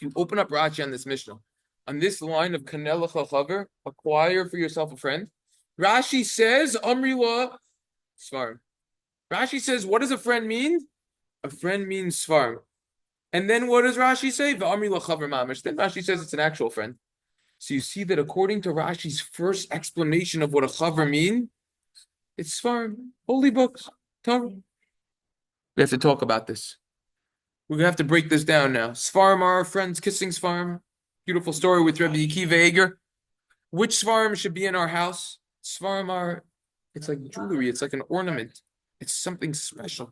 If you open up Rashi on this Mishnah, on this line of Kanelecha Chaver, acquire for yourself a friend, Rashi says, Amri la Svarim. Rashi says, what does a friend mean? A friend means Svarim. And then what does Rashi say? Amri la Chaver Mamish. Then Rashi says it's an actual friend. So you see that according to Rashi's first explanation of what a Chaver means, it's Svarim, holy books, Torah. We have to talk about this. We're going to have to break this down now. Sefarim are our friends kissing Sefarim. Beautiful story with Rebbi Akiva Eiger. Which Sefarim should be in our house? Sefarim are, it's like jewelry. It's like an ornament. It's something special.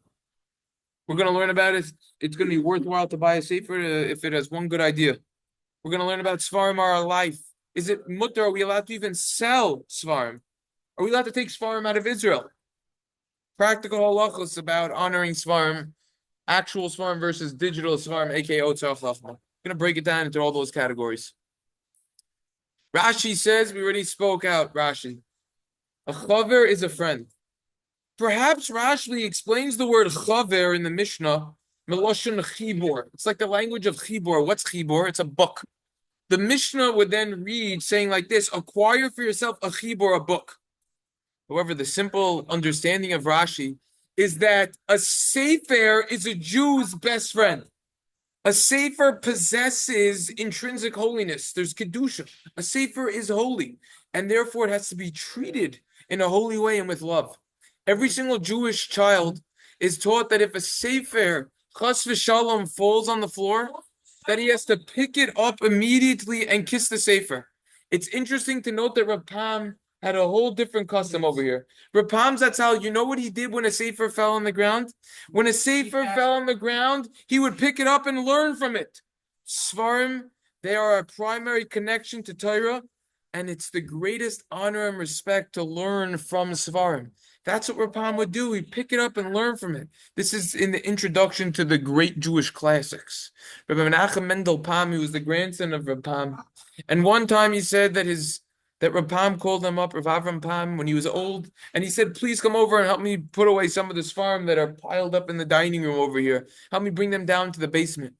We're going to learn about it. It's going to be worthwhile to buy a sefer if it has one good idea. We're going to learn about Sefarim are our life. Is it mutter? Are we allowed to even sell Sefarim? Are we allowed to take Sefarim out of Israel? Practical halachos about honoring Sefarim. Actual Sefarim versus digital Sefarim, aka Otzach Lachma. I'm going to break it down into all those categories. Rashi says, we already spoke out, Rashi. A chaver is a friend. Perhaps Rashi explains the word chaver in the Mishnah, Meloshen chibor. It's like the language of chibor. What's chibor? It's a book. The Mishnah would then read saying like this, acquire for yourself a chibor, a book. However, the simple understanding of Rashi is that a sefer is a Jew's best friend. A sefer possesses intrinsic holiness. There's kedusha. A sefer is holy, and therefore it has to be treated in a holy way and with love. Every single Jewish child is taught that if a sefer, chas v'shalom, falls on the floor, that he has to pick it up immediately and kiss the sefer. It's interesting to note that Rav Pam had a whole different custom over here. Rapam Zatzal, you know what he did when a sefer fell on the ground? When a sefer fell on the ground, he would pick it up and learn from it. Svarim, they are a primary connection to Torah, and it's the greatest honor and respect to learn from Svarim. That's what Rapam would do. He'd pick it up and learn from it. This is in the introduction to the great Jewish classics. Rabbi Menachem Mendel Pam, he was the grandson of Rapam. And one time he said that Rav Pam called him up, Rav Avram Pam, when he was old, and he said, please come over and help me put away some of the Sefarim that are piled up in the dining room over here. Help me bring them down to the basement.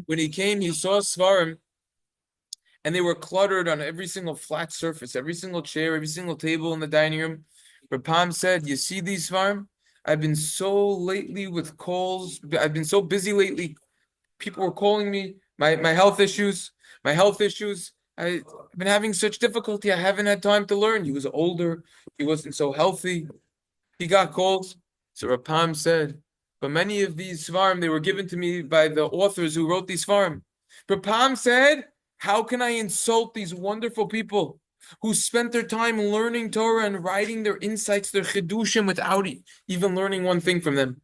When he came, he saw Sefarim, and they were cluttered on every single flat surface, every single chair, every single table in the dining room. Rav Pam said, you see these Sefarim? I've been so lately with calls. I've been so busy lately. People were calling me, my health issues. I've been having such difficulty. I haven't had time to learn. He was older. He wasn't so healthy. He got colds. So Rapam said, but many of these Sefarim, they were given to me by the authors who wrote these Sefarim. Rapam said, how can I insult these wonderful people who spent their time learning Torah and writing their insights, their chidushim, without even learning one thing from them?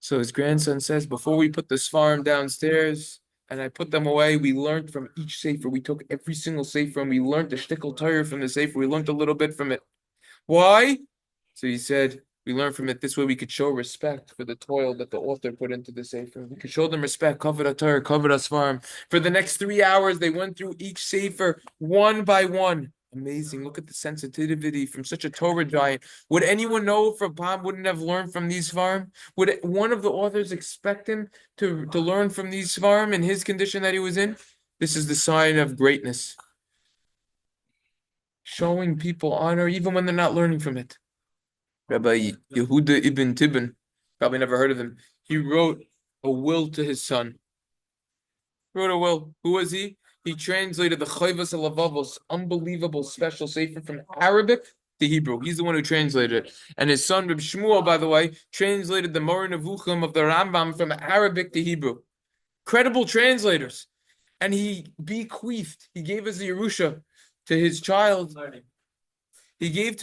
So his grandson says, before we put the Sefarim downstairs, and I put them away, we learned from each sefer. We took every single sefer and we learned the shtickle Torah from the sefer. We learned a little bit from it. Why? So he said, we learned from it. This way we could show respect for the toil that the author put into the sefer. We could show them respect. Kavod Torah, Kavod Sefarim. For the next 3 hours, they went through each sefer one by one. Amazing. Look at the sensitivity from such a Torah giant. Would anyone know if Rapam wouldn't have learned from these Sefarim? Would one of the authors expect him to learn from these Sefarim in his condition that he was in? This is the sign of greatness. Showing people honor even when they're not learning from it. Rabbi Yehuda ibn Tibbon, probably never heard of him. He wrote a will to his son. Wrote a will. Who was he? He translated the Chayvas Alavavos, unbelievable special sefer from Arabic to Hebrew. He's the one who translated it. And his son, Reb Shmuel, by the way, translated the Moreh Nevuchim of the Rambam from Arabic to Hebrew. Credible translators. And he bequeathed, he gave as a Yerusha to his child. He gave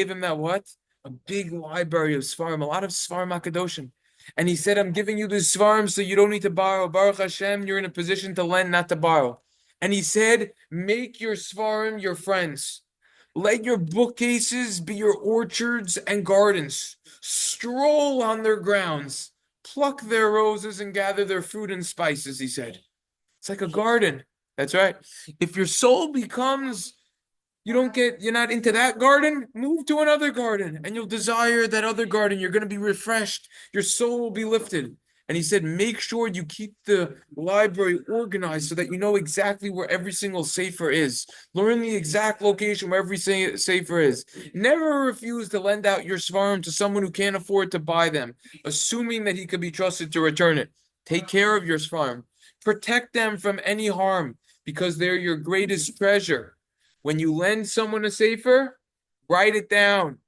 him that what? A big library of Sefarim, a lot of Sefarim HaKadoshim. And he said, I'm giving you the Sefarim so you don't need to borrow. Baruch Hashem, you're in a position to lend, not to borrow. And he said, make your Sefarim your friends. Let your bookcases be your orchards and gardens. Stroll on their grounds. Pluck their roses and gather their fruit and spices, he said. It's like a garden. That's right. If your soul becomes, you're not into that garden, move to another garden and you'll desire that other garden. You're going to be refreshed. Your soul will be lifted. And he said, make sure you keep the library organized so that you know exactly where every single sefer is. Learn the exact location where every sefer is. Never refuse to lend out your sefarim to someone who can't afford to buy them, assuming that he could be trusted to return it. Take care of your sefarim. Protect them from any harm because they're your greatest treasure. When you lend someone a sefer, write it down.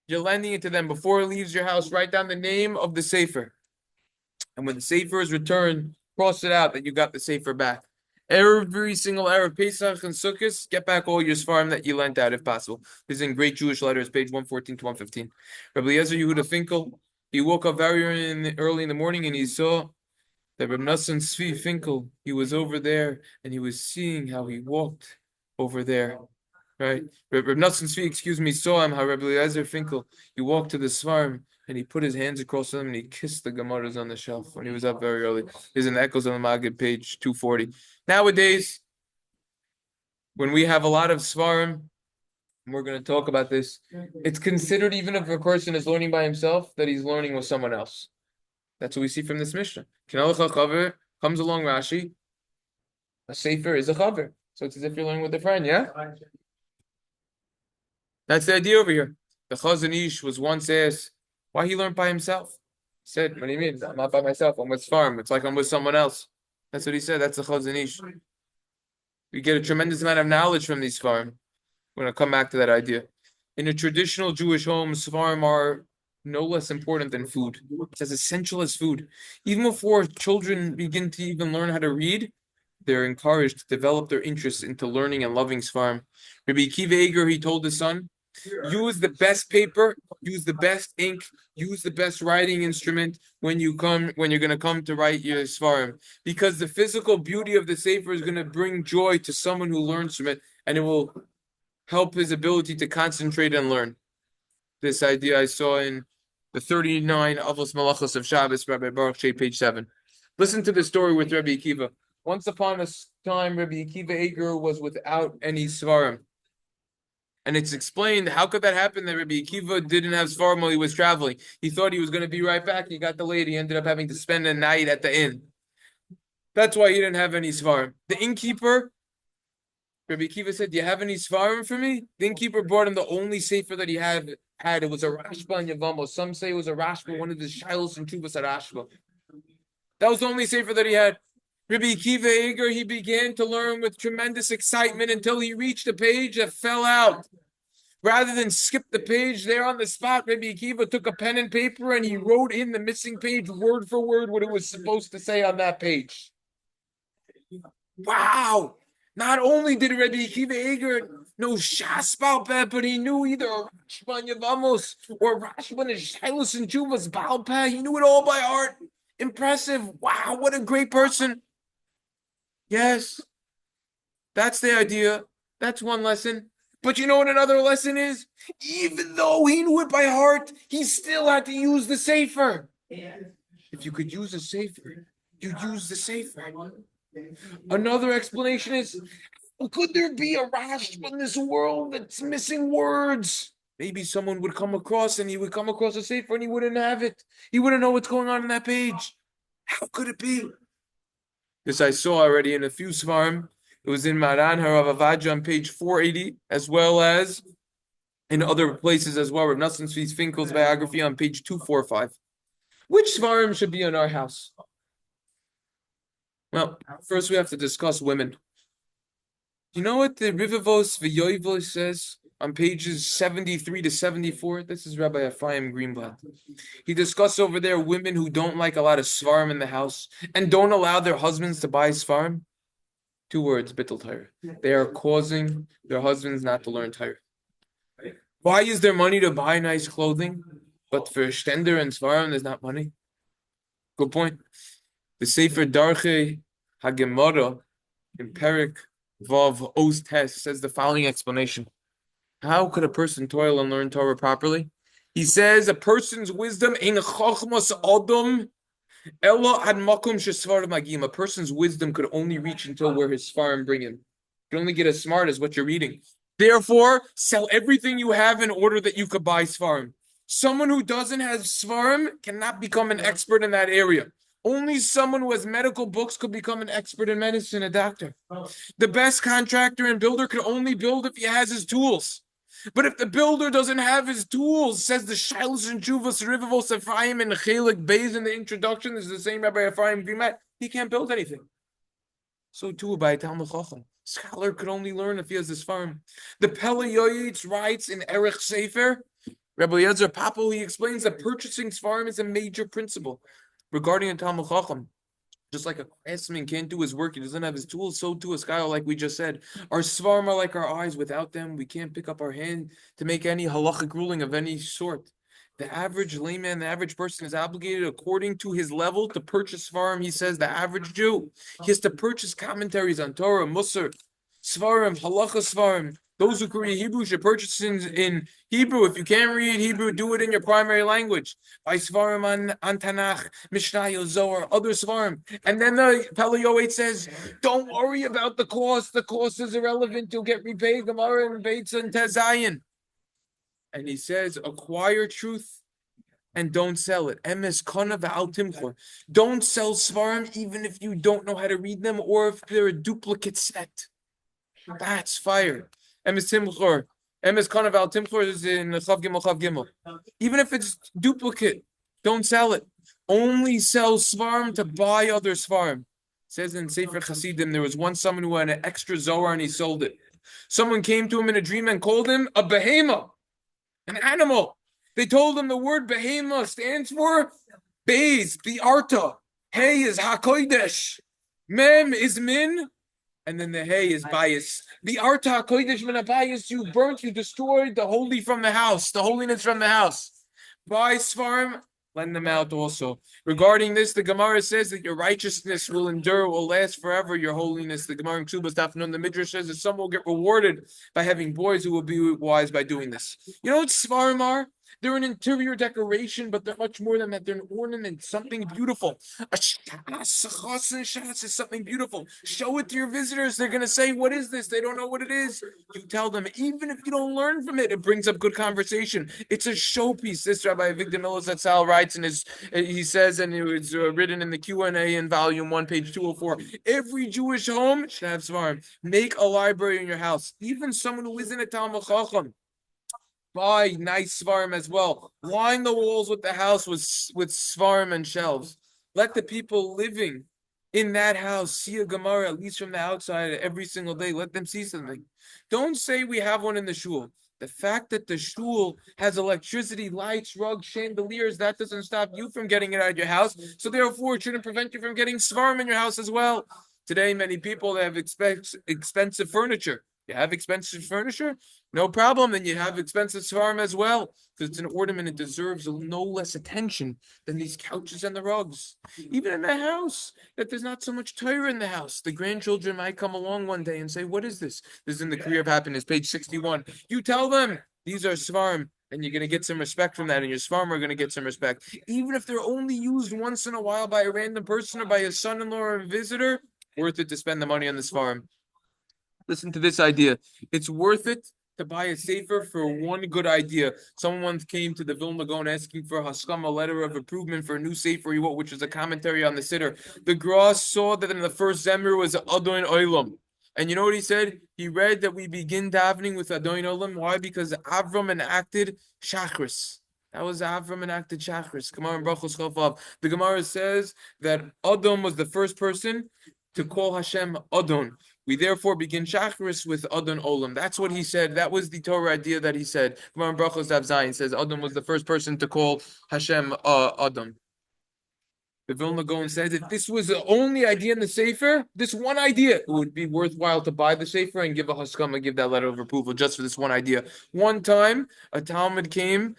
You're lending it to them before it leaves your house. Write down the name of the sefer. And when the sefer is returned, cross it out that you got the sefer back. Every single Erev Pesach and Sukkot, get back all your sefarim that you lent out if possible. This is in Great Jewish Letters, page 114 to 115. Rabbi Eliezer Yehuda Finkel, he woke up very early in the morning and he saw that Reb Nosson Tzvi Finkel, he was over there and he was seeing how he walked over there. Right? Reb Nosson Tzvi, saw him, how Rabbi Eliezer Finkel, he walked to the Sefarim and he put his hands across them and he kissed the Gemaras on the shelf when he was up very early. There's an Echoes on the Maggid, page 240. Nowadays, when we have a lot of Sefarim, and we're going to talk about this, it's considered, even if a person is learning by himself, that he's learning with someone else. That's what we see from this Mishnah. Comes along Rashi, a sefer is a chaver. So it's as if you're learning with a friend, yeah? That's the idea over here. The Chazon Ish was once asked why he learned by himself. He said, what do you mean? I'm not by myself. I'm with Sefarim. It's like I'm with someone else. That's what he said. That's the Chazon Ish. We get a tremendous amount of knowledge from these Sefarim. We're going to come back to that idea. In a traditional Jewish home, Sefarim are no less important than food. It's as essential as food. Even before children begin to even learn how to read, they're encouraged to develop their interest into learning and loving Sefarim. Rebbi Akiva Eiger, he told his son, use the best paper, use the best ink, use the best writing instrument when you're going to come to write your Sefarim. Because the physical beauty of the sefer is going to bring joy to someone who learns from it, and it will help his ability to concentrate and learn. This idea I saw in the 39 Avos Malachos of Shabbos, Rabbi Baruch Shea, page 7. Listen to the story with Rebbi Akiva. Once upon a time, Rebbi Akiva Eiger was without any Sefarim. And it's explained, how could that happen that Rebbi Akiva didn't have Sefarim while he was traveling? He thought he was going to be right back. He got delayed. He ended up having to spend a night at the inn. That's why he didn't have any Sefarim. The innkeeper, Rebbi Akiva said, do you have any Sefarim for me? The innkeeper brought him the only sefer that he had. It was a Rashba and Yavamo. Some say it was a Rashba, one of the shiur and Chuvas at Rashba. That was the only sefer that he had. Rebbi Akiva Eiger, he began to learn with tremendous excitement until he reached a page that fell out. Rather than skip the page there on the spot, Rebbi Akiva took a pen and paper and he wrote in the missing page word for word what it was supposed to say on that page. Wow! Not only did Rebbi Akiva Eiger know Shas Baal Peh, but he knew either Rashba and Yavamos or Rashba and Shilos and Chuvas Baal Peh. He knew it all by heart. Impressive. Wow, what a great person. Yes, that's the idea. That's one lesson. But you know what another lesson is? Even though he knew it by heart, he still had to use the sefer. If you could use a sefer, you use the sefer. Another explanation is, could there be a Rashba in this world that's missing words? Maybe someone would come across and he would come across a sefer and he wouldn't have it. He wouldn't know what's going on that page. How could it be? This I saw already in a few Sefarim. It was in Maran Harav Avadja on page 480, as well as in other places as well. Reb Nosson Tzvi Finkel's biography on page 245. Which Sefarim should be in our house? Well, first we have to discuss women. You know what the Rivavos V'Yoivos says on pages 73 to 74? This is Rabbi Ephraim Greenblatt. He discusses over there women who don't like a lot of Sefarim in the house and don't allow their husbands to buy Sefarim. 2 words, bittul Torah. They are causing their husbands not to learn Torah. Why is there money to buy nice clothing, but for Stender and Sefarim there's not money? Good point. The Sefer Darchei HaGemara in Perek Vav Oz Tes says the following explanation. How could a person toil and learn Torah properly? He says a person's wisdom in chochmas adam elo ad makom shesvarim magim. A person's wisdom could only reach until where his sefarim bring him. You can only get as smart as what you're reading. Therefore, sell everything you have in order that you could buy sefarim. Someone who doesn't have sefarim cannot become an expert in that area. Only someone who has medical books could become an expert in medicine, a doctor. The best contractor and builder could only build if he has his tools. But if the builder doesn't have his tools, says the Shilos and Chuvas, revolve, Sefarim, and Chelik Beis in the introduction, this is the same Rabbi Ephraim Grimat, he can't build anything. So too by Talmud Chacham. Scholar could only learn if he has this farm. The Pele Yoyitz writes in Erech Sefer, Rabbi Yezer Papel, he explains that purchasing farm is a major principle regarding a Talmud Chacham. Just like a craftsman can't do his work, he doesn't have his tools, so too a scholar, like we just said. Our svarim are like our eyes. Without them, we can't pick up our hand to make any halachic ruling of any sort. The average layman, the average person is obligated according to his level to purchase svarim. He says the average Jew, he has to purchase commentaries on Torah, Musar, svarim, halachos svarim. Those who can read Hebrew should purchase in Hebrew. If you can't read Hebrew, do it in your primary language. By Sefarim on Tanakh, Mishnah, Zohar, other Sefarim. And then the Pele Yoetz says, don't worry about the cost. The cost is irrelevant. You'll get repaid. Gemara and Beitz and Tezayin. And he says, acquire truth and don't sell it. Emes kana v'al timchor. Don't sell Sefarim even if you don't know how to read them or if they're a duplicate set. That's fire. Emes Timchor. Emes Kanaval Timchor is in Chav Gimel. Even if it's duplicate, don't sell it. Only sell Svarim to buy other Svarim. It says in Sefer Chasidim, there was someone who had an extra Zohar and he sold it. Someone came to him in a dream and called him a behema, an animal. They told him the word behema stands for Beis, Biarta. Hey is HaKodesh. Mem is Min. And then the hay is bias. The arta kodesh min bias, you burnt, you destroyed the holy from the house, the holiness from the house. Buy svarim, lend them out also. Regarding this, the Gemara says that your righteousness will endure, will last forever. Your holiness, the Gemara in Ksubas Dafnun, the Midrash says that some will get rewarded by having boys who will be wise by doing this. You know what svarim are? They're an interior decoration, but they're much more than that. They're an ornament, something beautiful. A shas is something beautiful. Show it to your visitors. They're going to say, what is this? They don't know what it is. You tell them, even if you don't learn from it, it brings up good conversation. It's a showpiece. This Rabbi Avigdor Zatzal writes in he says, and it was written in the Q&A in volume 1, page 204, every Jewish home should have svarim. Make a library in your house. Even someone who isn't a Talmud Chacham, buy nice svarim as well. Line the walls with the house with svarim and shelves. Let the people living in that house see a Gemara, at least from the outside, every single day. Let them see something. Don't say we have one in the shul. The fact that the shul has electricity, lights, rugs, chandeliers, that doesn't stop you from getting it out of your house. So therefore, it shouldn't prevent you from getting svarim in your house as well. Today, many people have expensive furniture. You have expensive furniture? No problem. Then you have expensive svarim as well. Because it's an ornament, it deserves no less attention than these couches and the rugs. Even in the house, that there's not so much Torah in the house. The grandchildren might come along one day and say, what is this? This is in the Career of Happiness, page 61. You tell them, these are svarim, and you're going to get some respect from that, and your svarim are going to get some respect. Even if they're only used once in a while by a random person or by a son-in-law or a visitor, worth it to spend the money on this farm. Listen to this idea. It's worth it to buy a sefer for one good idea. Someone once came to the Vilna Gaon asking for a haskam, a letter of approval for a new sefer he wrote, which is a commentary on the Siddur. The Gras saw that in the first Zemer was Adon Olam. And you know what he said? He read that we begin davening with Adon Olam. Why? Because Avram enacted Shachris. That was Avram enacted Shachris. Gemara in Brachos Chofav. The Gemara says that Adon was the first person to call Hashem Adon. We therefore begin Shachris with Adon Olam. That's what he said. That was the Torah idea that he said. Gemara in Brachos Daf Zayin says Adon was the first person to call Hashem Adon. The Vilna Gaon says if this was the only idea in the sefer, this one idea, it would be worthwhile to buy the sefer and give a haskam and give that letter of approval just for this one idea. One time, a Talmud came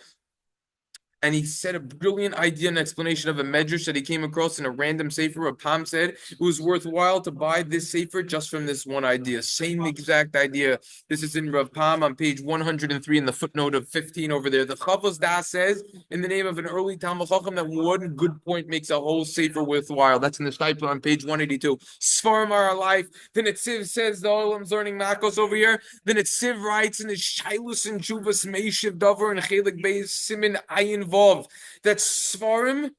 and he said a brilliant idea and explanation of a medrash that he came across in a random sefer. A Pam said it was worthwhile to buy this sefer just from this one idea. Same exact idea. This is in Rav Pam on page 103 in the footnote of 15 over there. The Chavos Das says in the name of an early Talmud Chacham that one good point makes a whole sefer worthwhile. That's in the Shtaipler on page 182. Svarim are our life. Then it says the Olam's learning Makos over here. Then it Siv writes in his Shailus and Chuvas Meishiv Dover and Chelik Beis Simin Ayin that svarim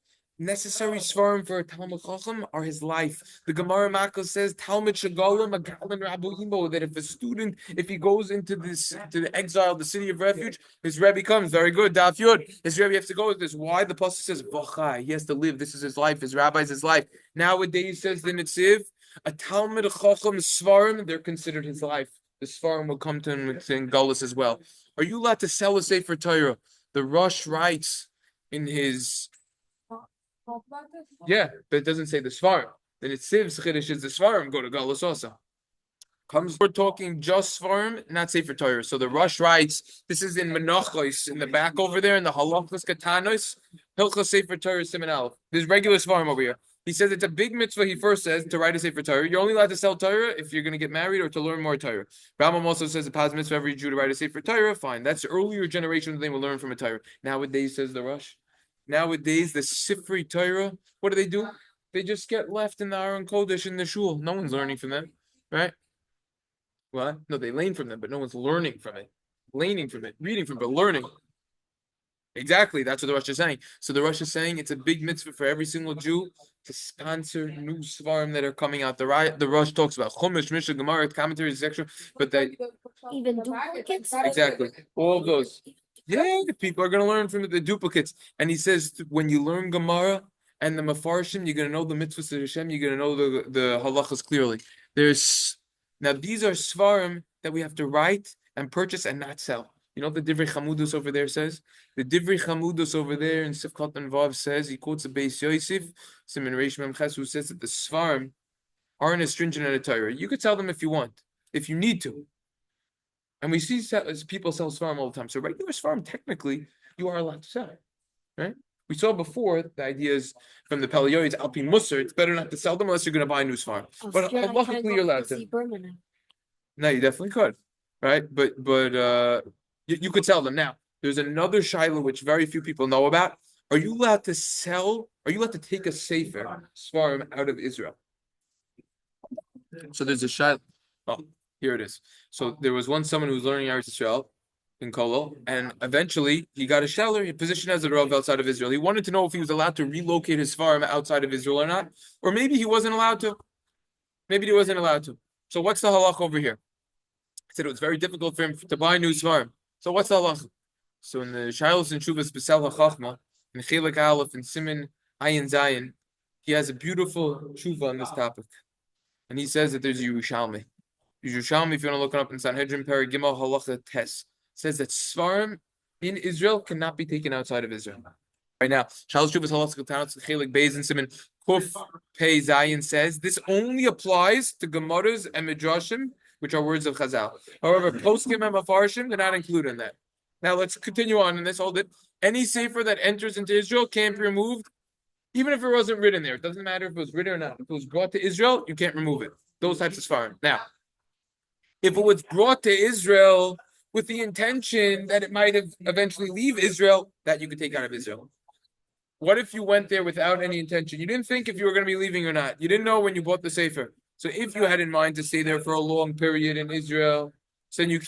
necessary svarim for a Talmud Chacham are his life. The Gemara Makos says Talmud Shagalim Agalan Rabu Imo, that if a student, if he goes into the exile, the city of refuge, his Rebbi comes. Very good, Daf Yud. His Rebbi has to go with this. Why? The pasuk says Vachai. He has to live. This is his life. His rabbi's his life. Nowadays, says the Netziv, a Talmud Chacham svarim, they're considered his life. The svarim will come to him in Gullus as well. Are you allowed to sell a sefer Torah? The Rosh writes in his but it doesn't say the Sefarim. Then it says Chiddush is the Sefarim, go to Galus also. We're talking just Sefarim, not Sefer Torah. So the Rosh writes, this is in Menachos, in the back over there, in the halachos katanos, Hilchos Sefer Torah Siman Aleph. There's regular Sefarim over here. He says it's a big mitzvah, he first says, to write a Sefer Torah. You're only allowed to sell Torah if you're going to get married or to learn more Torah. Rambam also says a positive mitzvah for every Jew to write a Sefer Torah. Fine. That's the earlier generation they will learn from a Torah. Nowadays, says the Rosh. Nowadays, the Sifri Torah, what do? They just get left in the Aron Kodesh in the shul. No one's learning from them, right? What? No, they learn from them, but no one's learning from it. Learning from it, reading from it, but learning. Exactly, that's what the Rosh is saying. So the Rosh is saying it's a big mitzvah for every single Jew to sponsor new svarim that are coming out. The Rosh talks about Chumash, Mishnah, Gemara, commentaries, etc. But that even duplicates. Exactly, all of those. Yeah, the people are going to learn from the duplicates. And he says when you learn Gemara and the Mefarshim, you're going to know the mitzvahs of Hashem, you're going to know the halachos clearly. Now these are svarim that we have to write and purchase and not sell. You know what the Divrei Chamudus over there says? The Divrei Chamudus over there in Sifkat and Vav says, he quotes the Beis Yosef, Siman Reish Mem Ches, who says that the svarim aren't as stringent at a Torah. You could sell them if you want, if you need to. And we see people sell svarim all the time. So regular svarim, technically, you are allowed to sell, right? We saw before the ideas from the Peleioids, Alpin Musar, it's better not to sell them unless you're going to buy a new svarim. But halachically, you're allowed to. No, you definitely could, right? But you could sell them. Now, there's another shiloh which very few people know about. Are you allowed to sell? Are you allowed to take a sefer svarim out of Israel? So there's a shiloh. Oh, here it is. So there was someone who was learning Eretz Yisrael in Kolol, and eventually he got a sheller, he positioned as a revolve outside of Israel. He wanted to know if he was allowed to relocate his farm outside of Israel or not, or maybe he wasn't allowed to. Maybe he wasn't allowed to. So what's the halach over here? He said it was very difficult for him to buy a new farm. So what's the halach? So in the Shilos and Shuvas Besel HaChachma, in Chelek Aleph and Siman Ayin Zayin, he has a beautiful tshuva on this topic. And he says that there's a Yerushalmi. Yerushalmi, if you want to look it up in Sanhedrin, Perek Gimel Halacha Tes, says that Sefarim in Israel cannot be taken outside of Israel. Right now, Shalosh Shuvas Halacha Tanot Chelik Beis and Siman Kuf Pei Zayin says this only applies to Gemaras and Midrashim, which are words of Chazal. However, Poskim and Mefarshim, they're not included in that. Now let's continue on in this. Hold it. Any sefer that enters into Israel can't be removed, even if it wasn't written there. It doesn't matter if it was written or not. If it was brought to Israel, you can't remove it. Those types of Sefarim. Now, if it was brought to Israel with the intention that it might have eventually leave Israel, that you could take out of Israel. What if you went there without any intention? You didn't think if you were going to be leaving or not. You didn't know when you bought the sefer. So if you had in mind to stay there for a long period in Israel, then you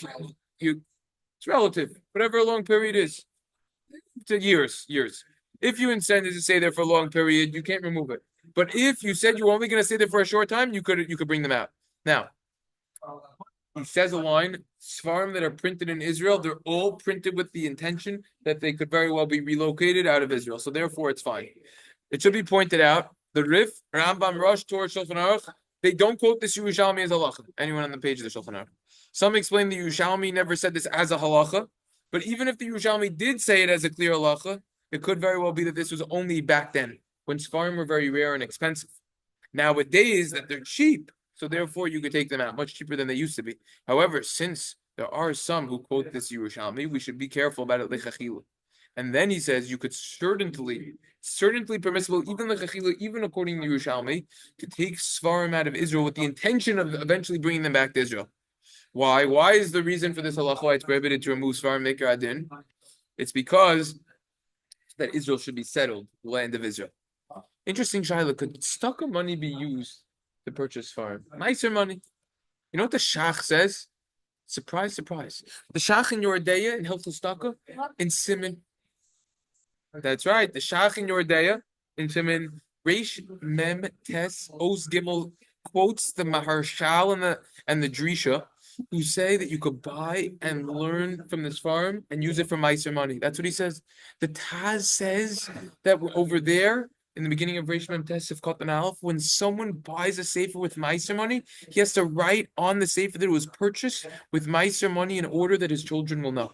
it's relative, whatever a long period is. To years. If you intended to stay there for a long period, you can't remove it. But if you said you were only going to stay there for a short time, you could bring them out. Now, he says a line, Sefarim that are printed in Israel, they're all printed with the intention that they could very well be relocated out of Israel. So therefore, it's fine. It should be pointed out, the Rif, Rambam, Rosh, Torah, Shulchan Aruch, they don't quote this Yerushalmi as halacha. Anyone on the page of the Shulchan Aruch? Some explain the Yerushalmi never said this as a halacha, but even if the Yerushalmi did say it as a clear halacha, it could very well be that this was only back then, when Sefarim were very rare and expensive. Nowadays, that they're cheap, so therefore you could take them out, much cheaper than they used to be. However, since there are some who quote this Yerushalmi, we should be careful about it lechachila. And then he says you could certainly permissible, even lechachila, even according to Yerushalmi, to take Sefarim out of Israel with the intention of eventually bringing them back to Israel. Why? Why is the reason for this halacha why it's prohibited to remove Sefarim Meker Adin? It's because that Israel should be settled, the land of Israel. Interesting, Shaila, could tzedaka money be used to purchase farm? Nicer money. You know what the Shach says? Surprise, surprise. The Shach in Yordeya in Hilchos Tzedaka in Siman. That's right. The Shach in Yordeya in Shimon, Reish Mem Tes Os Gimel quotes the Maharshal and the Drisha, who say that you could buy and learn from this farm and use it for Meiser money. That's what he says. The Taz says that over there in the beginning of Reish Mem Tes of Kotan Aleph, when someone buys a sefer with Meiser money, he has to write on the sefer that it was purchased with Meiser money in order that his children will know.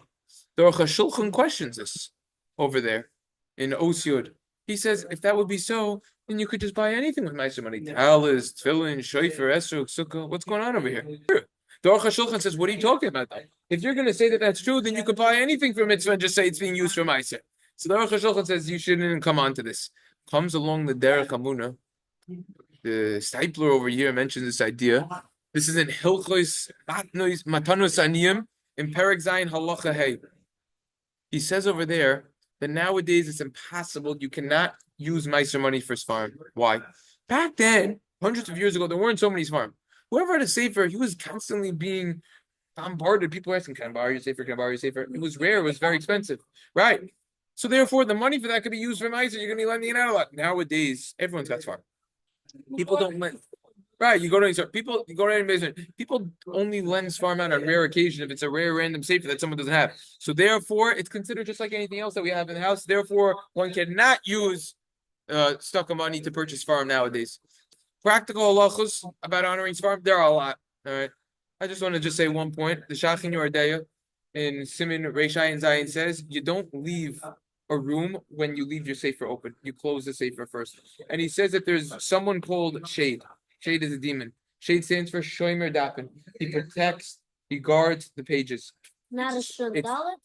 The Aruch HaShulchan questions this over there in Osyud. He says if that would be so, then you could just buy anything with Meiser money. Talis, tefillin, shofar, esrog, sukkah. What's going on over here? The Aruch HaShulchan says, what are you talking about then? If you're going to say that that's true, then you could buy anything for mitzvah and just say it's being used for Meiser. So the Aruch HaShulchan says you shouldn't come on to this. Comes along the Derech Hamuna. The Stipler over here mentions this idea. This is in Hilchos Matanos Aniyim in Perek Zayin Halacha Hey. He says over there that nowadays it's impossible. You cannot use Meiser money for Sefarim. Why? Back then, hundreds of years ago, there weren't so many Sefarim. Whoever had a sefer, he was constantly being bombarded. People asking, "Can I borrow your sefer? Can I borrow your sefer?" It was rare. It was very expensive, right? So therefore, the money for that could be used for Meiser. You're going to be lending it out a lot. Nowadays, everyone's got Sefarim. People don't lend. Right, you go to any basement. People only lend farm out on rare occasion if it's a rare random sefer that someone doesn't have. So therefore, it's considered just like anything else that we have in the house. Therefore, one cannot use stock of money to purchase farm nowadays. Practical halachos about honoring farm, there are a lot. All right, I just want to say one point. The Shachin Yordeya in Siman Reishai and Zayin says you don't leave a room when you leave your sefer open. You close the sefer first. And he says that there's someone called Shade. Shade is a demon. Shade stands for Shomer Dapen. He protects, he guards the pages. Not a shandalit?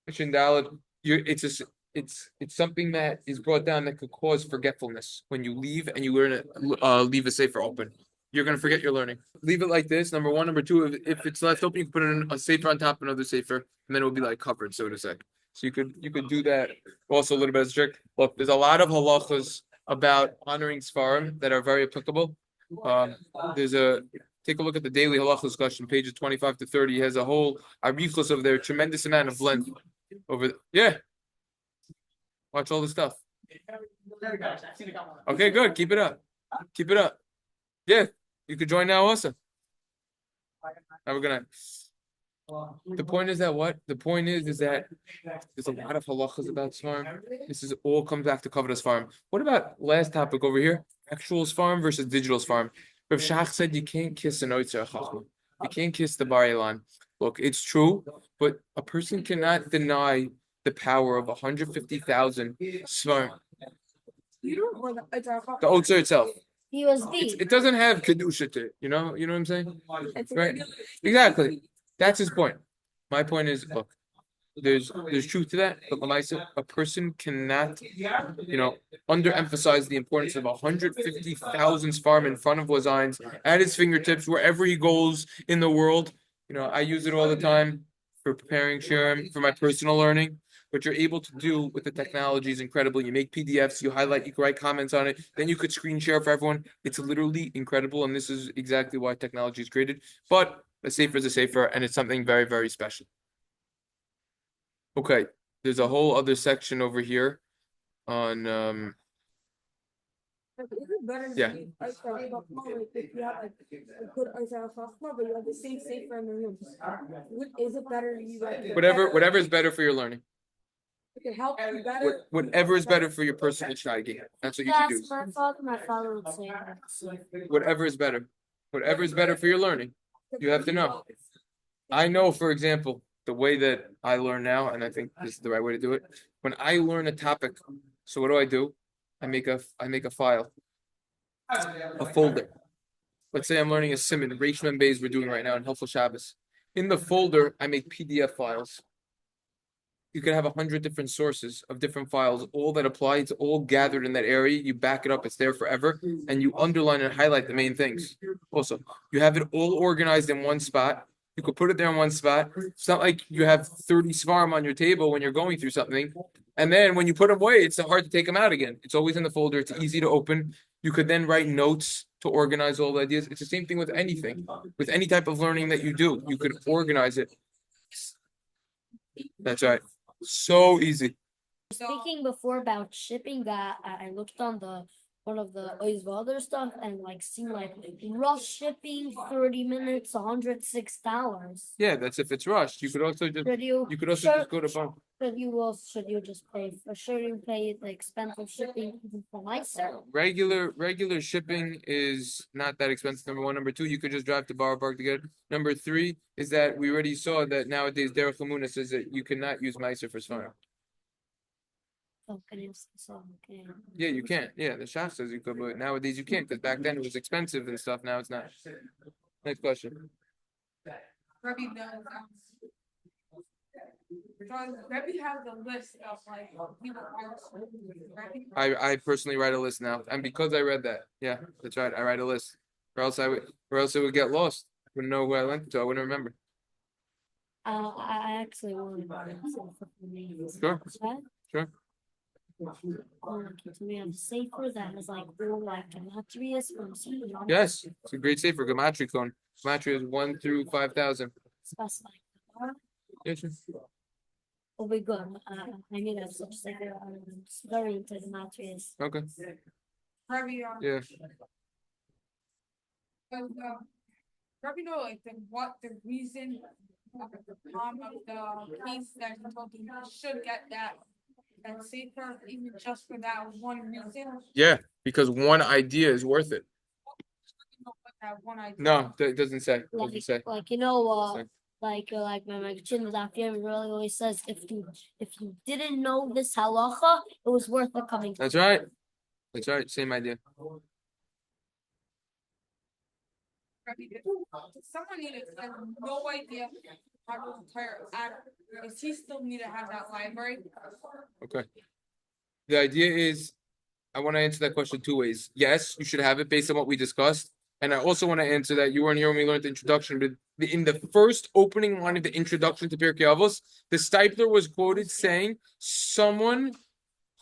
A shandalit, it's something that is brought down that could cause forgetfulness when you leave and you leave a sefer open. You're gonna forget your learning. Leave it like this. Number one, number two. If it's left open, you can put a sefer on top of another sefer, and then it will be like covered, so to say. So you could do that. Also, a little bit as a trick. Look, there's a lot of halachos about honoring Sefarim that are very applicable. Take a look at the daily halachos discussion, pages 25 to 30. He has a whole arichos over there, tremendous amount of length over. Yeah, watch all the stuff. Okay, good. Keep it up. Keep it up. Yeah, you could join now also. Have a good night. The point is that what? The point is that there's a lot of halachas about Sefarim. This is all comes back to covetous farm. What about last topic over here? Actual Sefarim versus digital Sefarim. Rav Shach said you can't kiss an oitzer chachma. You can't kiss the bar elan. Look, it's true, but a person cannot deny the power of 150,000 Sefarim. The oitzer itself. USB. It doesn't have kedusha to it. You know what I'm saying? Right? Exactly. That's his point. My point is, look, there's truth to that, but a person cannot, underemphasize the importance of 150,000 farm in front of Lazines at his fingertips wherever he goes in the world. I use it all the time for preparing shiur, for my personal learning. What you're able to do with the technology is incredible. You make PDFs, you highlight, you can write comments on it, then you could screen share for everyone. It's literally incredible, and this is exactly why technology is created. But a sefer is a sefer, and it's something very, very special. Okay, there's a whole other section over here on yeah. Whatever is better for your learning. It can help you better. Whatever is better for your personal tzedaka. That's what you should do. My father would say. Whatever is better. Whatever is better for your learning. You have to know. I know, for example, the way that I learn now, and I think this is the right way to do it. When I learn a topic, so what do? I make a file, a folder. Let's say I'm learning a siman, Reish Mem Beis we're doing right now in Helpful Shabbos. In the folder, I make PDF files. You could have 100 different sources of different files, all that apply. It's all gathered in that area. You back it up. It's there forever. And you underline and highlight the main things. Also, you have it all organized in one spot. You could put it there in one spot. It's not like you have 30 Sefarim on your table when you're going through something. And then when you put them away, it's hard to take them out again. It's always in the folder. It's easy to open. You could then write notes to organize all the ideas. It's the same thing with anything. With any type of learning that you do, you could organize it. That's right. So easy. Speaking before about shipping, that I looked on the one of the other stuff and like seen like rush shipping 30 minutes, $106. Yeah, that's if it's rushed. You could also just just go to bump. Should you just pay for sure you pay the expensive shipping even for myself? Regular shipping is not that expensive. Number one. Number two, you could just drive to Borough Park to get it. Number three is that we already saw that nowadays Derech Hamuna says that you cannot use Meiser for Sefarim. Yeah, you can't. Yeah, the Shach says you could, but nowadays you can't because back then it was expensive and stuff. Now it's not. Next question. Rebbi does. Rebbi has a list of like people. I personally write a list now, and because I read that, yeah, that's right. I write a list, or else it would get lost. Wouldn't know who I went to. I wouldn't remember. I actually wanted to. Sure. Sure. To me, a sefer that is like all like gematrias from something. Yes, it's a great sefer. Gematria cone. Gematria is 1 through 5,000. Specify. Yeah, sure. Oh, we good. I need a such sefer. I'm very into gematrias. Okay. Rebbi, Yeah. Rebbi know like the reason of the piece that he told you should get that sefer even just for that one reason. Yeah, because one idea is worth it. That one idea. No, it doesn't say. Like my chin was after him really always says if you didn't know this halacha, it was worth it coming. That's right. That's right. Same idea. Someone needed to have no idea how to retire does he still need to have that library? Okay. The idea is, I want to answer that question two ways. Yes, you should have it based on what we discussed. And I also want to answer that you weren't here when we learned the introduction. But in the first opening line of the introduction to Pirkei Avos, the Stipler was quoted saying, someone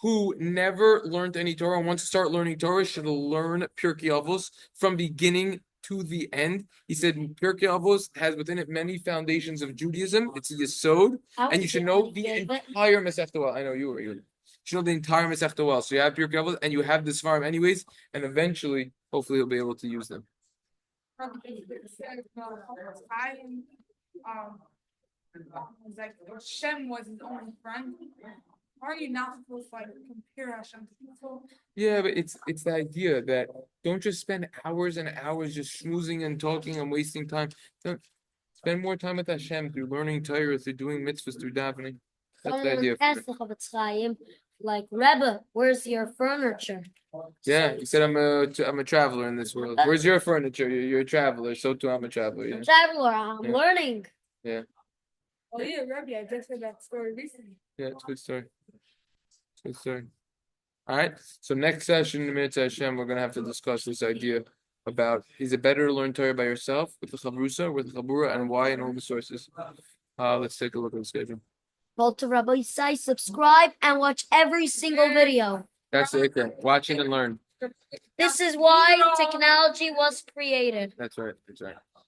who never learned any Torah and wants to start learning Torah should learn Pirkei Avos from beginning to the end. He said Pirkei Avos has within it many foundations of Judaism. It's a yesod, and you should know the entire Masechta well. I know you should know the entire Masechta well. So you have Pirkei Avos, and you have the Sefarim anyways, and eventually, hopefully, you'll be able to use them. Like Hashem was his only friend. Are you not supposed to like compare Hashem to people? Yeah, but it's the idea that don't just spend hours and hours just schmoozing and talking and wasting time. Don't spend more time with Hashem through learning Torah, through doing mitzvahs, through davening. That's the idea. Like Rebbi, where's your furniture? Yeah, you said I'm a traveler in this world. Where's your furniture? You're a traveler. So too, I'm a traveler. Yeah. Traveler, I'm learning. Yeah. Oh yeah, Rebbi, I just heard that story recently. Yeah, it's a good story. It's a good story. All right. So next session in Mitzvah Hashem, we're gonna have to discuss this idea about is it better to learn Torah by yourself with the chavrusa, with the chabura, and why, and all the sources. Let's take a look at the schedule. Go to Rabbi Isai, subscribe, and watch every single video. That's the Eiger. Watch it and learn. This is why technology was created. That's right. That's right.